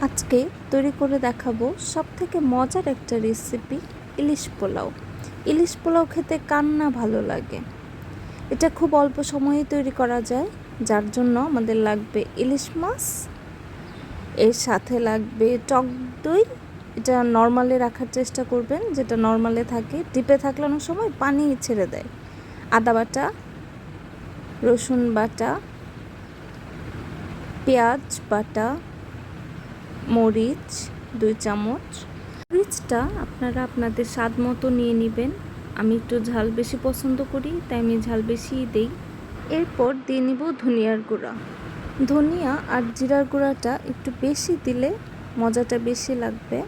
আজকে তৈরি করে দেখাবো সবথেকে মজার একটা রেসিপি, ইলিশ পোলাও। ইলিশ পোলাও খেতে কার না ভালো লাগে। এটা খুব অল্প সময়ে তৈরি করা যায়, যার জন্য আমাদের লাগবে ইলিশ মাছ, এর সাথে লাগবে টক দই। এটা নর্মালে রাখার চেষ্টা করবেন, যেটা নর্মালে থাকে। ডিপে থাকলে অনেক সময় পানি ছেড়ে দেয়। আদা বাটা, রসুন বাটা, পেঁয়াজ বাটা, মরিচ 2 চামচ। মরিচটা আপনারা আপনাদের স্বাদ মতো নিয়ে নেবেন। আমি একটু ঝাল বেশি পছন্দ করি, তাই আমি ঝাল বেশিই দিই। এরপর দিয়ে নিব ধনিয়ার গুঁড়া। ধনিয়া আর জিরার গুঁড়াটা একটু বেশি দিলে মজাটা বেশি লাগবে।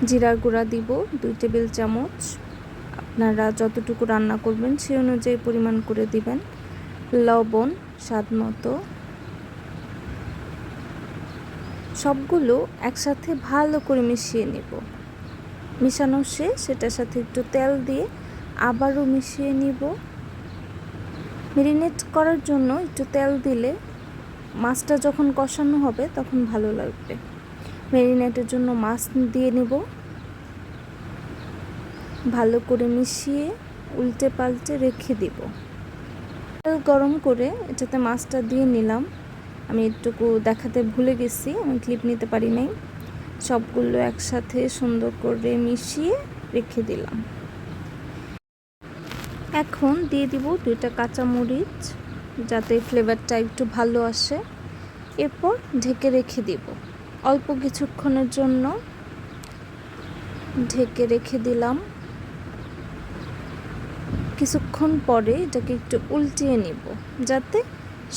জিরার গুঁড়া দিব 2 টেবিল চামচ। আপনারা যতটুকু রান্না করবেন সেই অনুযায়ী পরিমাণ করে দিবেন। লবণ স্বাদ মতো। সবগুলো একসাথে ভালো করে মিশিয়ে নেব। মিশানো শেষ, সেটার সাথে একটু তেল দিয়ে আবারও মিশিয়ে নিব। ম্যারিনেট করার জন্য একটু তেল দিলে মাছটা যখন কষানো হবে তখন ভালো লাগবে। ম্যারিনেটের জন্য মাছ দিয়ে নেব। ভালো করে মিশিয়ে উল্টে পাল্টে রেখে দিব। তেল গরম করে এটাতে মাছটা দিয়ে নিলাম। আমি একটুকু দেখাতে ভুলে গেছি, আমি ক্লিপ নিতে পারি নাই। সবগুলো একসাথে সুন্দর করে মিশিয়ে রেখে দিলাম। এখন দিয়ে দিব 2টা কাঁচামরিচ, যাতে ফ্লেভারটা একটু ভালো আসে। এরপর ঢেকে রেখে দিব অল্প কিছুক্ষণের জন্য। ঢেকে রেখে দিলাম। কিছুক্ষণ পরে এটাকে একটু উল্টিয়ে নিব, যাতে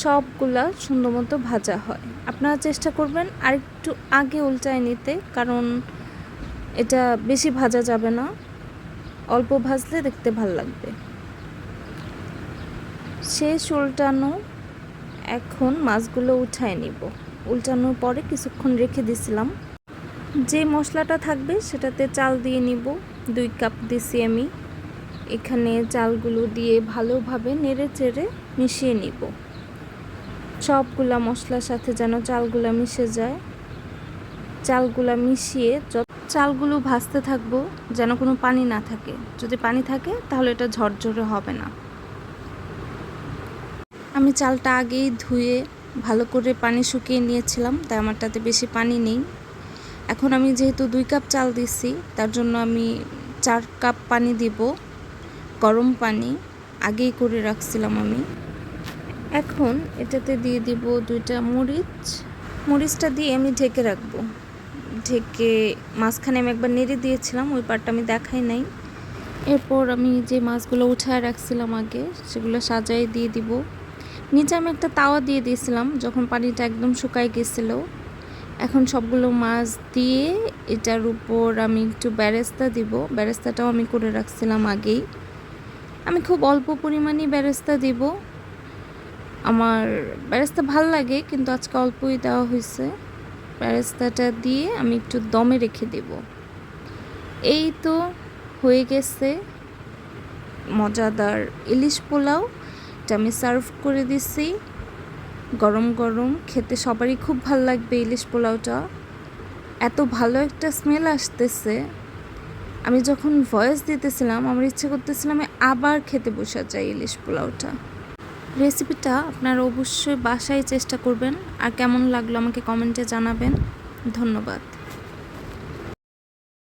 সবগুলা সুন্দর মতো ভাজা হয়। আপনারা চেষ্টা করবেন আরেকটু আগে উল্টায় নিতে, কারণ এটা বেশি ভাজা যাবে না, অল্প ভাজলে দেখতে ভাল লাগবে। শেষ উল্টানো। এখন মাছগুলো উঠায় নিব। উল্টানোর পরে কিছুক্ষণ রেখে দিছিলাম। যে মশলাটা থাকবে সেটাতে চাল দিয়ে নিব। 2 কাপ দিছি আমি। এখানে চালগুলো দিয়ে ভালোভাবে নেড়ে চেড়ে মিশিয়ে নিব। সবগুলা মশলার সাথে যেন চালগুলা মিশে যায়। চালগুলা মিশিয়ে চালগুলো ভাজতে থাকবো, যেন কোনো পানি না থাকে। যদি পানি থাকে তাহলে এটা ঝরঝরে হবে না। আমি চালটা আগেই ধুয়ে ভালো করে পানি শুকিয়ে নিয়েছিলাম, তাই আমারটাতে বেশি পানি নেই। এখন আমি যেহেতু 2 কাপ চাল দিছি, তার জন্য আমি 4 কাপ পানি দিব। গরম পানি আগেই করে রাখছিলাম আমি। এখন এটাতে দিয়ে দিব 2টা মরিচ। মরিচটা দিয়ে আমি ঢেকে রাখবো। ঢেকে মাঝখানে আমি একবার নেড়ে দিয়েছিলাম, ওই পার্টটা আমি দেখাই নাই। এরপর আমি যে মাছগুলো উঠায় রাখছিলাম আগে, সেগুলো সাজাই দিয়ে দিব। নিচে আমি একটা তাওয়া দিয়ে দিয়েছিলাম যখন পানিটা একদম শুকায় গেছিল। এখন সবগুলো মাছ দিয়ে এটার উপর আমি একটু বেরেস্তা দিব। বেরেস্তাটাও আমি করে রাখছিলাম আগেই। আমি খুব অল্প পরিমাণে বেরেস্তা দিব। আমার বেরেস্তা ভাল লাগে, কিন্তু আজকে অল্পই দেওয়া হয়েছে। বেরেস্তাটা দিয়ে আমি একটু দমে রেখে দেব। এই তো হয়ে গেছে মজাদার ইলিশ পোলাও। এটা আমি সার্ভ করে দিছি। গরম গরম খেতে সবারই খুব ভাল লাগবে ইলিশ পোলাওটা। এত ভালো একটা স্মেল আসতেছে। আমি যখন ভয়েস দিতেছিলাম আমার ইচ্ছে করতেছিলাম আমি আবার খেতে বসে যাই ইলিশ পোলাওটা। রেসিপিটা আপনারা অবশ্যই বাসায় চেষ্টা করবেন, আর কেমন লাগলো আমাকে কমেন্টে জানাবেন। ধন্যবাদ।